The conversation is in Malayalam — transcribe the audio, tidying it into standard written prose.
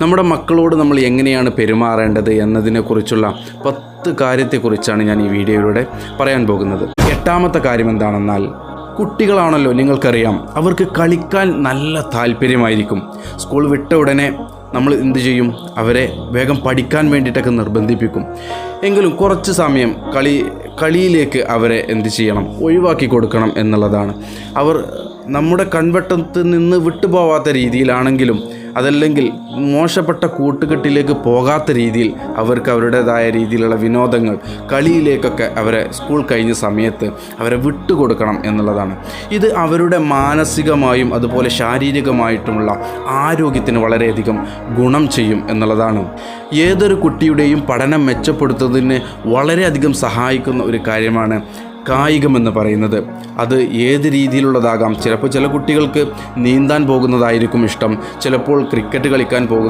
നമ്മുടെ മക്കളോട് നമ്മൾ എങ്ങനെയാണ് പെരുമാറേണ്ടത് എന്നതിനെക്കുറിച്ചുള്ള 10 കാര്യത്തെക്കുറിച്ചാണ് ഞാൻ ഈ വീഡിയോയിലൂടെ പറയാൻ പോകുന്നത്. 8ാമത്തെ കാര്യം എന്താണെന്നാൽ, കുട്ടികളാണല്ലോ, നിങ്ങൾക്കറിയാം, അവർക്ക് കളിക്കാൻ നല്ല താല്പര്യമായിരിക്കും. സ്കൂൾ വിട്ട ഉടനെ നമ്മൾ എന്തു ചെയ്യും? അവരെ വേഗം പഠിക്കാൻ വേണ്ടിയിട്ടൊക്കെ നിർബന്ധിപ്പിക്കും. എങ്കിലും കുറച്ച് സമയം കളിയിലേക്ക് അവരെ എന്തു ചെയ്യണം? ഒഴിവാക്കി കൊടുക്കണം എന്നുള്ളതാണ്. അവർ നമ്മുടെ കൺവെട്ടത്തിൽ നിന്ന് വിട്ടുപോകാത്ത രീതിയിലാണെങ്കിലും, അതല്ലെങ്കിൽ മോശപ്പെട്ട കൂട്ടുകെട്ടിലേക്ക് പോകാത്ത രീതിയിൽ അവർക്ക് അവരുടേതായ രീതിയിലുള്ള വിനോദങ്ങൾ, കളിയിലേക്കൊക്കെ അവരെ സ്കൂൾ കഴിഞ്ഞ സമയത്ത് അവരെ വിട്ടുകൊടുക്കണം എന്നുള്ളതാണ്. ഇത് അവരുടെ മാനസികമായും അതുപോലെ ശാരീരികമായിട്ടുമുള്ള ആരോഗ്യത്തിന് വളരെയധികം ഗുണം ചെയ്യും എന്നുള്ളതാണ്. ഏതൊരു കുട്ടിയുടെയും പഠനം മെച്ചപ്പെടുത്തുന്നതിന് വളരെയധികം സഹായിക്കുന്ന ഒരു കാര്യമാണ് കായികമെന്ന് പറയുന്നത്. അത് ഏത് രീതിയിലുള്ളതാകാം. ചിലപ്പോൾ ചില കുട്ടികൾക്ക് നീന്താൻ പോകുന്നതായിരിക്കും ഇഷ്ടം, ചിലപ്പോൾ ക്രിക്കറ്റ് കളിക്കാൻ പോകും,